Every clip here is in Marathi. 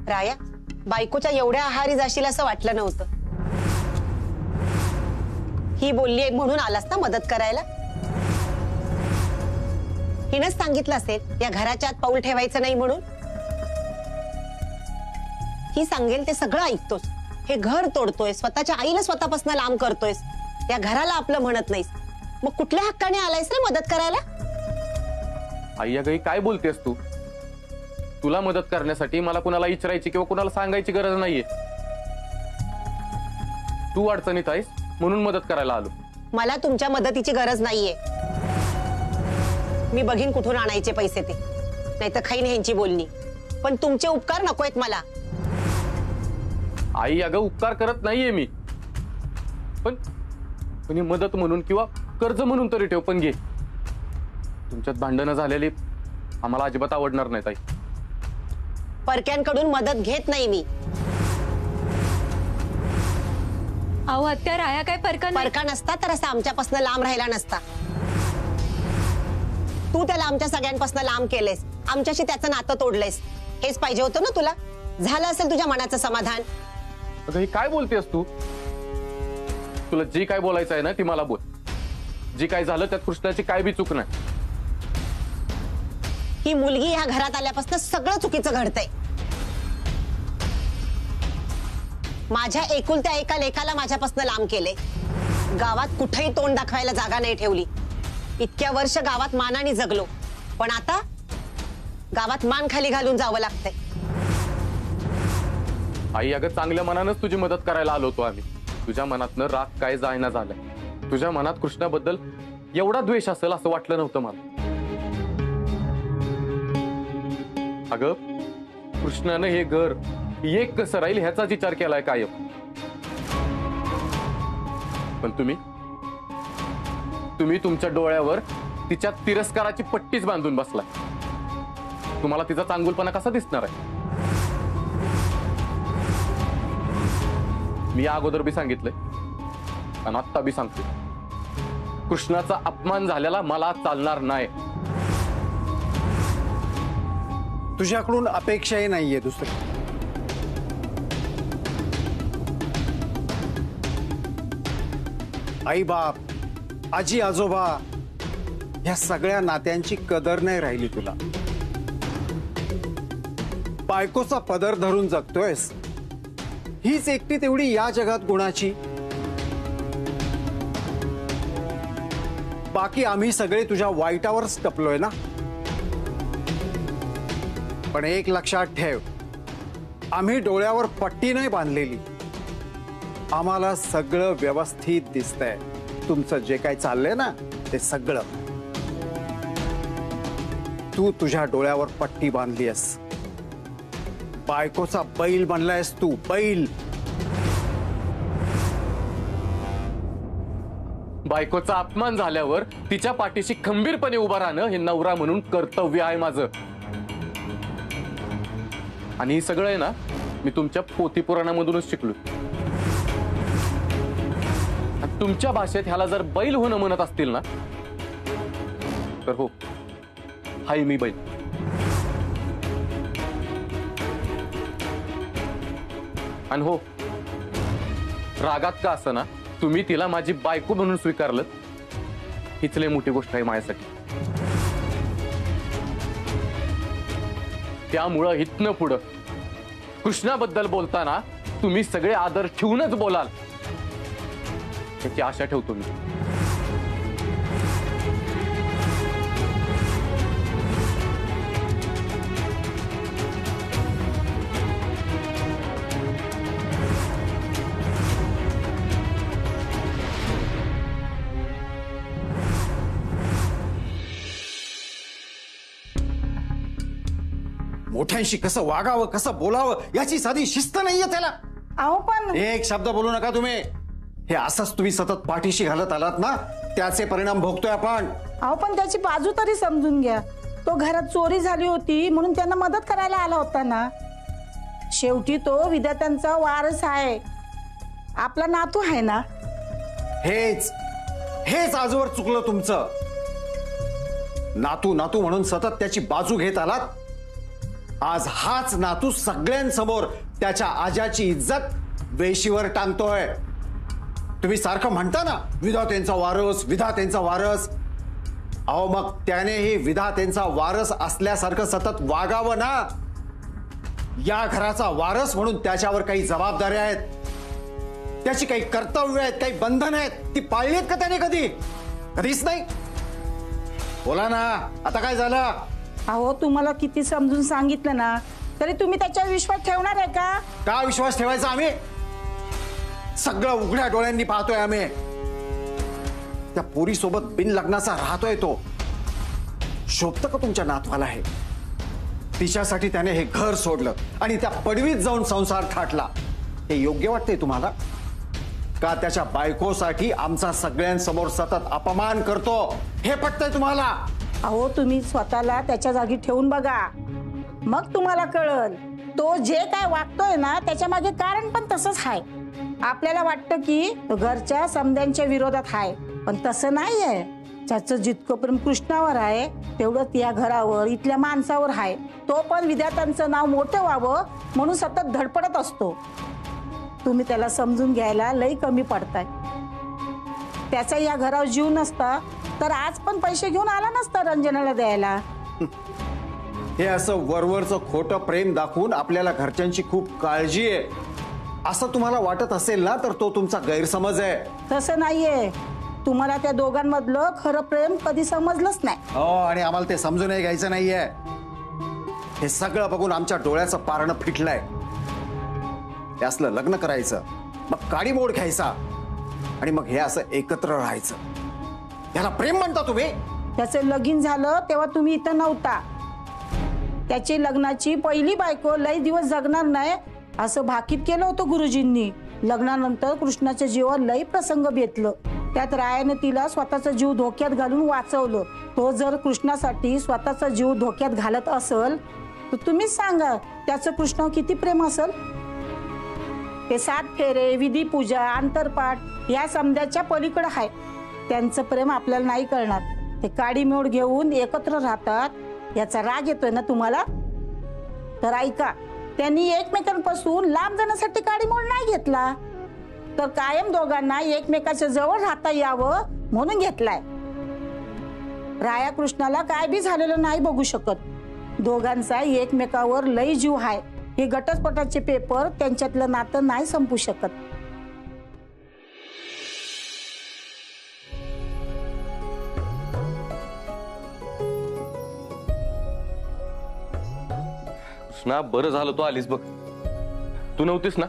राया, बायकोच्या एवढ्या आहारी जाशील असं वाटलं नव्हतं. ही बोलली म्हणून आलास ना मदत करायला? हिनच सांगितलं असेल या घराच्या आत पाऊल ठेवायचं नाही म्हणून. ही सांगेल ते सगळं ऐकतोस. हे घर तोडतोय, स्वतःच्या आईला स्वतःपासून लांब करतोयस, या घराला आपलं म्हणत नाहीस. मग कुठल्या हक्काने आलायस रे मदत करायला? आई अगं काय बोलतेस तू? तुला मदत करण्यासाठी मला कुणाला विचारायची किंवा कुणाला सांगायची गरज नाहीये. तू अडचणीत आहेस म्हणून मदत करायला आलो. मला तुमच्या मदतीची गरज नाहीये. मी बघीन कुठून आणायचे पैसे ते, नाहीतर खाईन ह्यांची बोलणी. पण तुमचे उपकार नकोयत मला. आई अगं उपकार करत नाहीये मी, पण ही मदत म्हणून किंवा कर्ज म्हणून तरी ठेव, पण घे. तुमच्यात भांडणं झालेली आम्हाला अजिबात आवडणार नाहीत आई. परक्यांकडून मदत घेत नाही मी. अहो आत्या, राया काय परका नसता तर असा आमच्यापासून लांब राहिला नसता. तू त्याला आमच्या सगळ्यांपासून लांब केलेस, आमच्याशी त्याचं नातं तोडलेस. हेच पाहिजे होतं ना तुला? झालं असेल तुझ्या मनाचं समाधान. अगं ही काय बोलतेस तू? तुला जी काय बोलायचं आहे ना ती मला बोल. जी काय झालं त्यात कृष्णाची काय बी चूक नाही. ही मुलगी ह्या घरात आल्यापासून सगळं चुकीचं घडतंय. माझ्या एकुलत्या एका लेकाला माझ्यापासून लांब केले. गावात कुठेही तोंड दाखवायला जागा नाही ठेवली. इतक्या वर्ष गावात मानाने जगलो, पण आता गावात मान खाली घालून जावं लागतंय. आई अगं चांगल्या मनानंच तुझी मदत करायला आलो होतो आम्ही. तुझ्या मनातनं राग काय जायना झालाय. तुझ्या मनात कृष्णाबद्दल एवढा द्वेष असेल असं वाटलं नव्हतं मला. अगं कृष्णानं हे घर एक कसं राहील ह्याचाच विचार केलाय कायम. पण तुम्ही तुमच्या डोळ्यावर तिच्या तिरस्काराची पट्टीच बांधून बसलाय. तुम्हाला तिचा चांगुलपणा कसा दिसणार आहे? मी अगोदर बी सांगितलंय आणि आत्ता बी सांगतो, कृष्णाचा अपमान झालेला मला चालणार नाही. तुझ्याकडून अपेक्षाही नाहीये दुसरी. आई बाप, आजी आजोबा ह्या सगळ्या नात्यांची कदर नाही राहिली तुला. बायकोचा पदर धरून जगतोयस. हीच एकटी तेवढी या जगात गुणाची. बाकी आम्ही सगळे तुझ्या वाईटावरच टपलोय ना. पण एक लक्षात ठेव, आम्ही डोळ्यावर पट्टी नाही बांधलेली. आम्हाला सगळं व्यवस्थित दिसतंय. तुमचं जे काही चाललंय ना ते सगळं. तू तुझ्या डोळ्यावर पट्टी बांधलीयस. बायकोचा बैल बनलायस तू, बैल. बायकोचा अपमान झाल्यावर तिच्या पाठीशी खंबीरपणे उभा राहणं हे नवरा म्हणून कर्तव्य आहे माझं. आणि हे सगळं आहे ना मी तुमच्या पोथी पुराणामधूनच शिकलो. तुमच्या भाषेत ह्याला जर बैल होणं म्हणत असतील ना तर हो, हाय मी बैल. आणि हो, रागात का असं ना तुम्ही तिला माझी बायको म्हणून स्वीकारलं, हीच लय मोठी गोष्ट आहे माझ्यासाठी. त्यामुळं इथनं पुढं कृष्णाबद्दल बोलताना तुम्ही सगळे आदर ठेवूनच बोलाल याची आशा ठेवतो मी. मोठ्यांशी कसं वागावं, कसं बोलावं याची साधी शिस्त नाहीये त्याला. अहो पण एक शब्द बोलू नका तुम्ही. हे असंच तुम्ही सतत पाठीशी घालत आलात ना, त्याचे परिणाम भोगतोय आपण. अहो पण त्याची बाजू तरी समजून घ्या. तो घरात चोरी झाली होती म्हणून त्यांना मदत करायला आला होता ना. शेवटी तो विद्यार्थ्यांचा वारस आहे, आपला नातू आहे ना. हेच आजवर चुकलं तुमचं. नातू नातू म्हणून सतत त्याची बाजू घेत आलात. आज हाच नातू सगळ्यांसमोर त्याच्या आजाची इज्जत वेशीवर टांगतोय. तुम्ही सारखं म्हणता ना विधातेंचा वारस, विधातेंचा वारस. अहो मग त्यानेही विधातेंचा वारस असल्यासारखं सतत वागावं ना. या घराचा वारस म्हणून त्याच्यावर काही जबाबदाऱ्या आहेत, त्याची काही कर्तव्य आहेत, काही बंधन आहेत. ती पाळली आहेत का त्याने कधी? कधीच नाही. बोला ना, आता काय झालं? अहो तुम्हाला किती समजून सांगितलं ना तरी तुम्ही त्याच्यावर विश्वास ठेवणार आहे का? का विश्वास ठेवायचा? आम्ही सगळं उघड्या डोळ्यांनी पाहतोय. आम्ही त्या पोरी सोबत बिन लग्नाचा राहतोय. तो शोभतं का तुमच्या नातवाला? हे तिच्यासाठी त्याने हे घर सोडलं आणि त्या पडवीत जाऊन संसार थाटला. हे योग्य वाटतंय तुम्हाला? का त्याच्या बायकोसाठी आमचा सगळ्यांसमोर सतत अपमान करतो हे पटतंय तुम्हाला? अहो तुम्ही स्वतःला त्याच्या जागी ठेवून बघा, मग तुम्हाला कळल. तो जे काय वागतोय ना त्याच्या मागे कारण पण तसंच आहे. आपल्याला वाटतं की तो घरच्या समद्यांच्या विरोधात आहे, पण तसं नाहीये. त्याचं जितकं प्रेम कृष्णावर आहे तेवढंच या घरावर, इथल्या माणसावर आहे. तो पण विधात्यांचं नाव मोठं व्हावं म्हणून सतत धडपडत असतो. तुम्ही त्याला समजून घ्यायला लई कमी पडताय. त्याचा या घरावर जीव नसता तर आज पण पैसे घेऊन आला नसता रंजनाला द्यायला. हे असं वरवरचं खोटं प्रेम दाखवून आपल्याला घरच्यांची खूप काळजी आहे असं तुम्हाला वाटत असेल ना, तर तो तुमचा गैरसमज आहे. तसं नाहीये. तुम्हाला त्या दोघांमधलं खरं प्रेम कधी समजलंच नाही. हो, आणि आम्हाला ते समजूनही घ्यायचं नाहीये. हे सगळं बघून आमच्या डोळ्याचं पारणं फिटलंय. हे असलं लग्न करायचं, मग काडी मोड घ्यायचा आणि मग हे असं एकत्र राहायचं. याला प्रेम म्हणता तुम्ही? त्याचं लगीन झालं तेव्हा तुम्ही इथं नव्हता. त्याची लग्नाची पहिली बायको लई दिवस जगणार नाही असं भाकीत केलं होतं गुरुजींनी. लग्नानंतर कृष्णाच्या जीवावर लई प्रसंग बेतलं. त्यात रायाने तिला स्वतःचा जीव धोक्यात घालून वाचवलं. तो जर कृष्णासाठी स्वतःचा जीव धोक्यात घालत असेल तर तुम्हीच सांगा त्याचं कृष्णावर किती प्रेम असेल. ते 7 फेरे, विधी पूजा, अंतरपाठ या समद्याच्या पलीकडे आहे. त्यांचं प्रेम आपल्याला नाही कळणार. ते काडीमोड घेऊन एकत्र राहतात याचा राग येतोय ना तुम्हाला? तर ऐका, त्यांनी एकमेकांपासून लांब जाण्यासाठी काडीमोड नाही घेतला, तर कायम दोघांना एकमेकाच्या जवळ राहता यावं म्हणून घेतलाय. राया कृष्णाला काय बी झालेलं नाही बघू शकत. दोघांचा एकमेकावर लई जीव आहे. हे घटस्फोटाचे पेपर त्यांच्यातलं नातं नाही संपू शकत. कृष्णा, बरं झालं तू आलीस बघ. तू नव्हतीस ना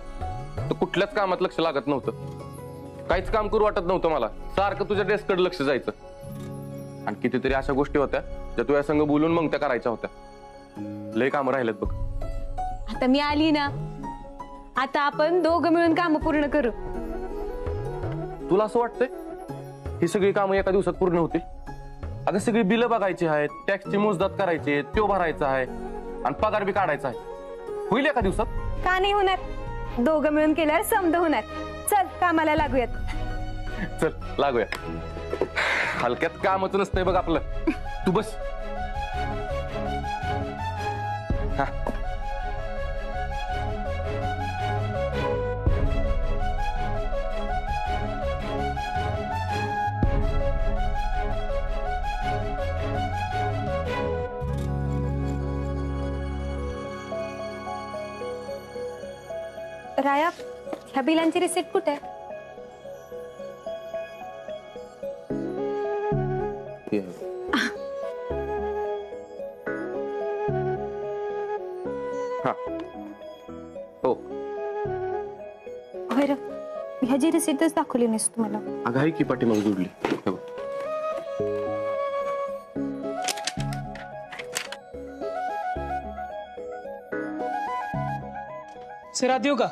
तर कुठल्याच कामात लक्ष लागत नव्हतं. काहीच काम करू वाटत नव्हतं मला. सारखं तुझ्या डेस्ककडे लक्ष जायचं. आणि कितीतरी अशा गोष्टी होत्या ज्या तुझ्या संग बोलून मग त्या करायच्या होत्या. लय कामं राहिलेत बघ. आता मी आली ना, आता आपण दोघं मिळून काम पूर्ण करू. तुला असं वाटतंय ही सगळी कामं एका दिवसात पूर्ण होतील? अगं सगळी बिलं बघायची आहेत, टॅक्सची मोजदात करायची, तो भरायचा आहे आणि पगार बी काढायचा आहे. होईल एका दिवसात? का नाही होणार? दोघं मिळून केल्यावर समज होणार. चल कामाला लागूयात. चल लागूया. हलक्यात कामच नसतंय बघ आपलं. तू बस. हा, राया, ह्या बिलांची रिसिप्ट कुठे आहे? हा. हो. होय रे, ह्याची रिसिप्टच दाखवली नाहीस तुम्हाला. अगं आहे की पाठीमाग जोडली. हे बघ. सर आत येऊ का?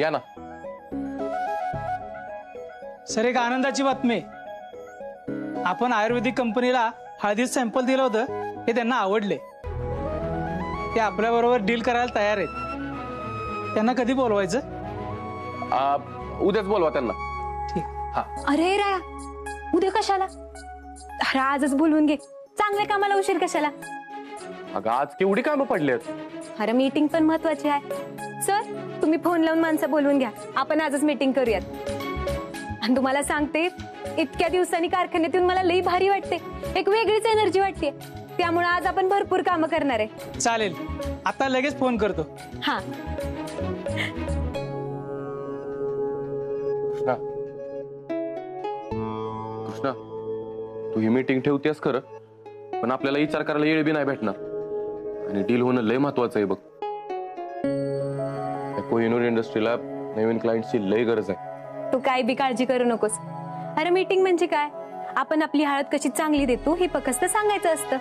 या ना. सर एक आनंदाची बातमी आहे. आपण आयुर्वेदिक कंपनीला हळदीचं सॅम्पल दिलं होतं, हे त्यांना आवडले. ते आपल्या बरोबर डील करायला तयार आहेत. त्यांना कधी बोलवायचं? उद्याच बोलवा त्यांना. ठीक. हा. अरे राया, उद्या कशाला? अरे आजच बोलवून घे. चांगल्या कामाला उशीर कशाला? अगं आज केवढी कामं पडल्यात. अरे मीटिंग पण महत्वाची आहे. सर तुम्ही फोन लावून माणसं बोलवून घ्या, आपण आजच मीटिंग करूयात. आणि तुम्हाला सांगते, इतक्या दिवसांनी कारखान्यात येऊन मला लई भारी वाटते, एक वेगळीच एनर्जी वाटते. त्यामुळे आज आपण भरपूर कामं करणार आहे. चालेल, आता लगेच फोन करतो. हा कृष्णा कृष्णा, तू ही मीटिंग ठेवतेस खरं, पण आपल्याला विचार करायला वेळ बी नाही भेटणार. आणि डील होणं लय महत्वाचं आहे बघ. त्या कोहिनूर इंडस्ट्रीला नवीन क्लायंटची लय गरज आहे. तू काय बी काळजी करू नकोस. अरे मीटिंग म्हणजे काय, आपण आपली हळद कशी चांगली देतो हे फक्त सांगायचं असतं.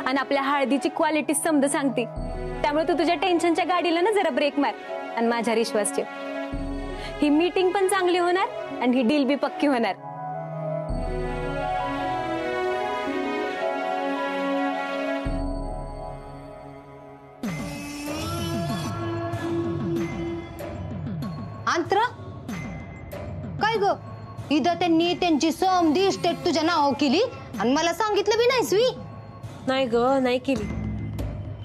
आणि आपल्या हळदीची क्वालिटी समज सांगते. त्यामुळे तू तुझ्या टेन्शनच्या गाडीला ना जरा ब्रेक मार आणि माझ्या विश्वास ठेव. ही मीटिंग पण चांगली होणार आणि ही डील बी पक्की होणार. आंत्र काय ग, इथं त्यांनी त्यांची समधी इस्टेट तुझ्या नाव केली आणि मला सांगितलं बी नाहीस वी. नाही ग, नाही केली.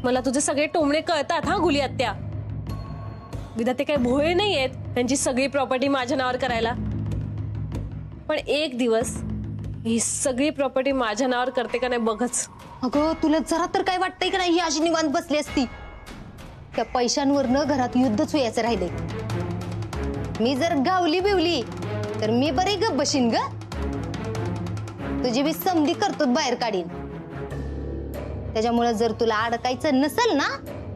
मला तुझे सगळे टोमणे कळतात हा गुली आत्या. विधाते काही भोळे नाही आहेत त्यांची सगळी प्रॉपर्टी माझ्या नावावर करायला. पण एक दिवस ही सगळी प्रॉपर्टी माझ्या नावावर करते का नाही बघच. अगं तुला जरा तर काय वाटतंय का नाही ही अशी निवांत बसली असती. त्या पैशांवरनं घरात युद्धच व्हायचं राहिले. मी जर गावली बिवली तर मी बरे गप बशीन ग. तुझी मी समधी करतो बाहेर काढीन. त्याच्यामुळे जर तुला अडकायचं नसेल ना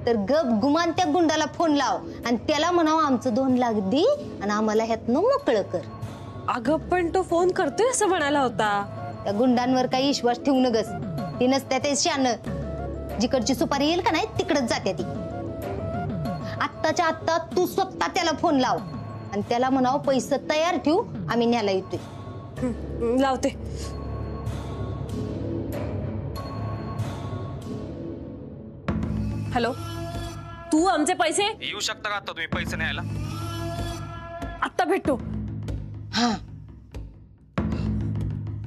तर गप गुमान त्या गुंडाला फोन लाव आणि त्याला म्हणावं आमचं 2 लाख दे आणि आम्हाला ह्यातनं मोकळं कर. अगं पण तो फोन करतोय असं म्हणाला होता. त्या गुंडांवर काही विश्वास ठेवू नगस. ती नसत्या ते शान. जिकडची सुपारी येईल का नाही तिकडच जाते ती. आत्ताच्या आत्ता तू स्वतः त्याला फोन लाव आणि त्याला म्हणावं पैसे तयार ठेवू, आम्ही न्यायला येतोय. लावते. हॅलो, तू आमचे पैसे येऊ शकता का आता तुम्ही पैसे न्यायला? आत्ता भेटतो. हा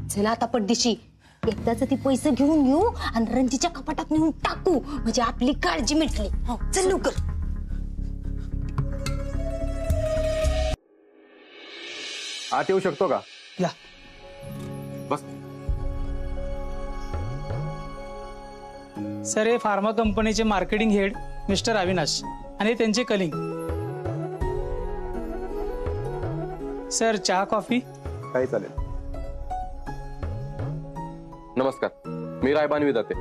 चला आता पड्डीशी एकदाच ती पैसे घेऊन येऊ आणि रणजीच्या कपाटात नेऊन टाकू म्हणजे आपली काळजी मिटली. चल लवकर. आत येऊ शकतो का? या. बस. सर हे फार्मा कंपनीचे मार्केटिंग हेड मिस्टर अविनाश आणि त्यांचे कलिंग. सर चहा कॉफी. काही चालेल. नमस्कार, मी रायबान विधाते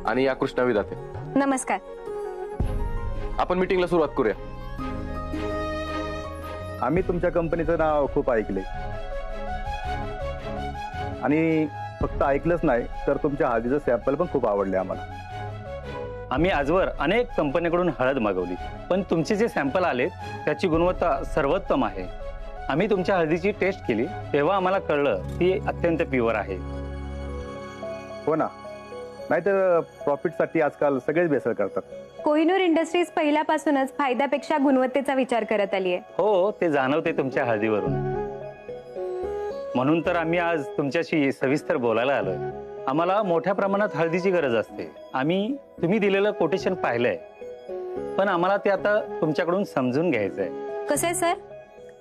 आणि या कृष्णा विधाते. नमस्कार. आपण मीटिंगला सुरुवात करूया. आम्ही तुमच्या कंपनीचं नाव खूप ऐकले आणि फक्त ऐकलंच नाही तर तुमच्या हळदीचं सॅम्पल पण खूप आवडले आम्हाला. आम्ही आजवर अनेक कंपन्यांकडून हळद मागवली, पण तुमचे जे सॅम्पल आले त्याची गुणवत्ता सर्वोत्तम आहे. आम्ही तुमच्या हळदीची टेस्ट केली तेव्हा आम्हाला कळलं ती अत्यंत प्युअर आहे. हो ना, नाहीतर प्रॉफिटसाठी आजकाल सगळेच भेसळ करतात. कोहिनूर इंडस्ट्रीज पहिल्यापासूनच फायद्यापेक्षा गुणवत्तेचा विचार करत आली आहे. हो, ते जाणवते तुमच्या हळदीवरून. म्हणून तर आम्ही आज तुमच्याशी सविस्तर बोलायला आलोय. आम्हाला मोठ्या प्रमाणात हळदीची गरज असते. आम्ही तुम्ही दिलेलं कोटेशन पाहिलंय, पण आम्हाला ते आता तुमच्याकडून समजून घ्यायचंय. कसं आहे सर,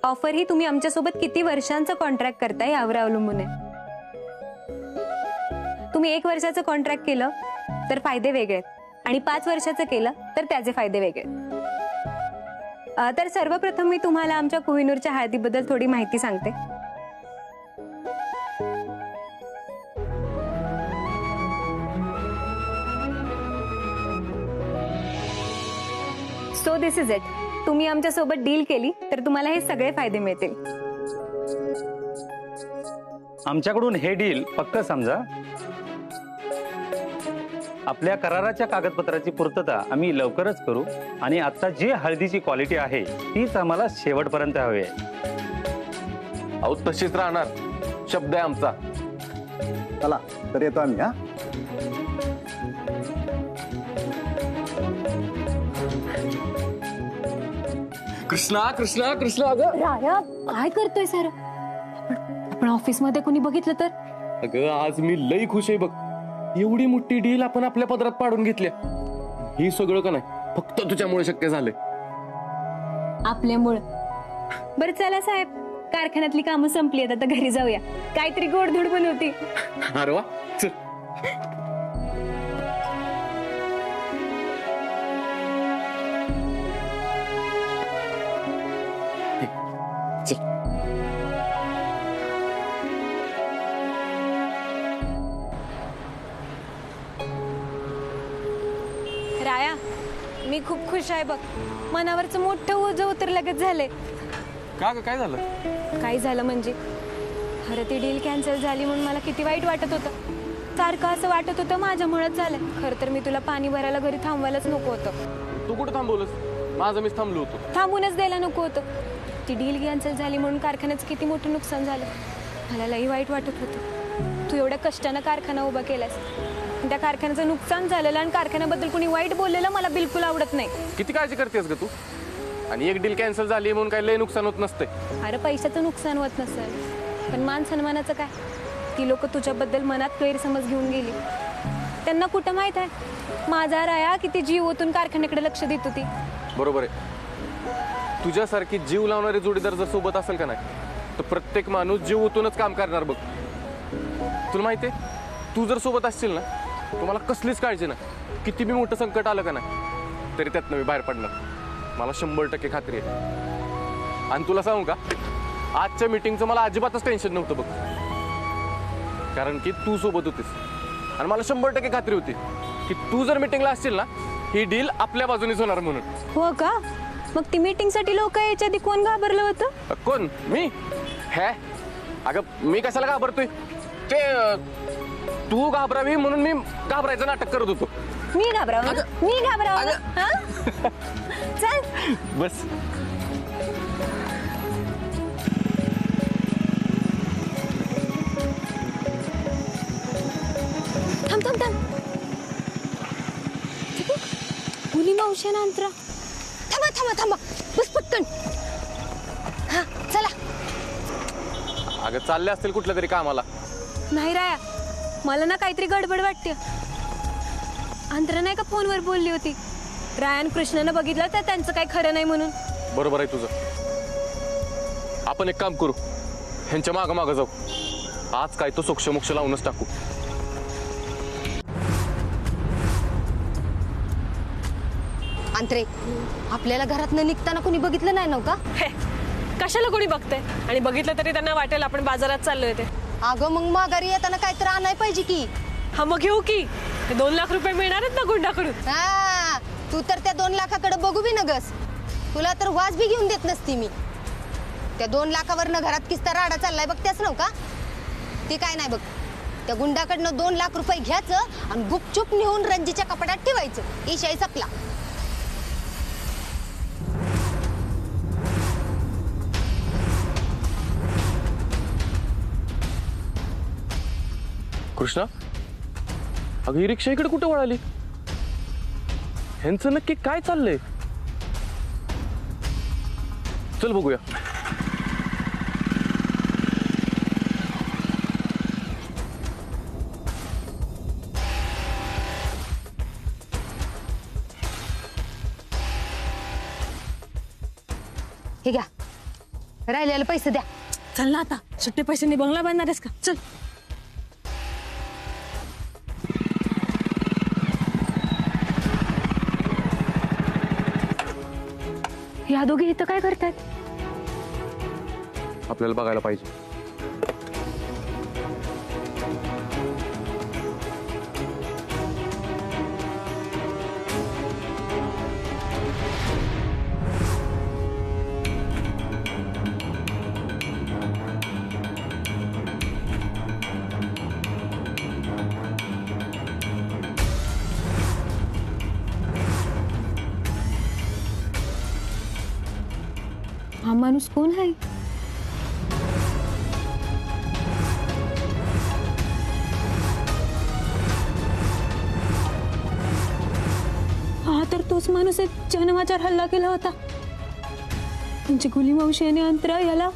ऑफर ही तुम्ही आमच्यासोबत किती वर्षांचं कॉन्ट्रॅक्ट करताय यावर अवलंबून आहे. तुम्ही 1 वर्षाचं कॉन्ट्रॅक्ट केलं तर फायदे वेगळे आहेत आणि 5 वर्षाचं केलं तर त्याचे फायदे वेगळे. तर सर्वप्रथम मी तुम्हाला आमच्या कोहिनूरच्या हळदीबद्दल थोडी माहिती सांगते. So this is it. तुम्ही आमच्यासोबत डील केली तर तुम्हाला हे सगळे फायदे मिळतील. आमच्याकडून हे डील पक्क समजा. आपल्या कराराच्या कागदपत्राची पूर्तता आम्ही लवकरच करू आणि आता जी हळदीची क्वालिटी आहे तीच आम्हाला शेवटपर्यंत हवी आहे. अहो तशीच राहणार, शब्द आहे आमचा. चला तर येतो आम्ही. हा कृष्णा कृष्णा कृष्णा, अगं राया काय करतोय सर? आपण ऑफिस मध्ये कोणी बघितलं तर? अगं आज मी लई खुश आहे बघ. एवढी मोठी डील आपण आपल्या पदरात पाडून घेतल्या. ही सगळं का नाही फक्त तुझ्यामुळे शक्य झालंय. आपल्यामुळं. बरं चला साहेब, कारखान्यातली कामं संपली आहेत, आता घरी जाऊया. काहीतरी गोडधोड बनवते. अरे वा, चल. राया, मी खूप खुश आहे बघ. मनावरचं मोठं ओझं उतरलगत झालंय. का ग, काय झालं? काय झालं म्हणजे, खरं ती डील कॅन्सल झाली म्हणून मला किती वाईट वाटत होतं. सारखं असं वाटत होतं माझ्यामुळेच झालं. खरं तर मी तुला पाणी भरायला घरी थांबवायलाच नको होतं. तू कुठं थांबवलंस? माझं मीच थांबलो होतो. थांबूनच द्यायला नको होतं. ती डील कॅन्सल झाली म्हणून कारखान्याचं किती मोठं नुकसान झालं. मला लई वाईट वाटत होतं. तू एवढ्या कष्टानं कारखाना उभा केलास, त्या कारखान्याचं नुकसान झालेलं आणि कारखान्याबद्दल कोणी वाईट बोललेलं मला बिलकुल आवडत नाही. किती काळजी करतेस ग तू? आणि एक डील कॅन्सल झाली म्हणून काही लय नुकसान होत नसते. अरे पैशाचं नुकसान होत नसेल, पण मान सन्मानाचं काय? ती लोक तुझ्याबद्दल मनात गैरसमज घेऊन गेली. त्यांना कुठं माहित आहे माझा राया किती जीव ओतून कारखान्याकडे लक्ष देत होती. बरोबर आहे. तुझ्यासारखी जीव लावणारी जोडीदार जर सोबत असेल का नाही, तर प्रत्येक माणूस जीव ओतूनच काम करणार बघ. तुला माहितीये, तू जर सोबत असशील ना, तुम्हाला कसलीच काळजी नाही. किती बी मोठं संकट आलं का नाही, तरी त्यातनं मी बाहेर पडणार. मला 100% खात्री आहे. आणि तुला सांगू का, आजच्या मीटिंगचं मला अजिबातच टेन्शन नव्हतं बघ. कारण की तू सोबत होतीस आणि मला 100% खात्री होती की तू जर मीटिंगला असशील ना, ही डील आपल्या बाजूनेच होणार म्हणून. हो का? मग ती मीटिंगसाठी लोक यायच्या आधी कोण घाबरलं होतं? कोण? मी? हे अगं, मी कशाला घाबरतोय? ते तू घाबरावी म्हणून मी घाबरायचं नाटक करत होतो. मी घाबरावं? मी घाबरावं? हा? चल बस. थांब थांब थांब. मुली मावशी ना अंतरा. थांबा थांबा थांबा, बस पटकन. हा चला. अगं चालले असतील कुठल्या तरी कामाला. नाही राया, मला ना काहीतरी गडबड वाटते. अंतरा नाही का फोनवर बोलली होती, रायन कृष्णानं बघितलं तर त्यांचं काही खरं नाही म्हणून. बरोबर आहे तुझं. आपण एक काम करू, ह्यांच्या मागं मागं जाऊ. आज काय तो सोक्षमोक्ष लावूनच टाकू. अंतरे, आपल्याला घरातनं निघताना कोणी बघितलं नाही नव्हता? हे, कशाला कोणी बघतंय? आणि बघितलं तरी त्यांना वाटेल आपण बाजारात चाललोय ते. अगं मग माघारी येताना काहीतरी आणाय पाहिजे की. हा मग घेऊ की. 2 लाख रुपये मिळणार आहेत ना गुंडाकडून. हा, तू तर त्या 2 लाखाकडे बघू बी नगस. तुला तर वाज बी घेऊन देत नसती मी. त्या 2 लाखावरनं घरात किस्ता राडा चाललाय बघतेस नव का? ती काय नाही बघ. त्या गुंडाकडनं 2 लाख रुपये घ्यायचं आणि गुपचूप नेऊन रंजीच्या कपाटात ठेवायचं. ईशाई सपला. कृष्णा, अगं ही रिक्षा इकडे कुठं वळाली? ह्यांचं नक्की काय चाललंय? चल बघूया. हे घ्या, राहिलेले पैसे द्या. चल ना आता, सुट्टे पैशांनी बंगला बांधणार आहेस का? चल. या दोघी इथं काय करतात? आपल्याला बघायला पाहिजे. हा माणूस कोण आहे? हा तर तोच माणूस आहे ज्याने माझ्यावर हल्ला केला होता. त्यांची गुली मावशी आणि अंतरा याला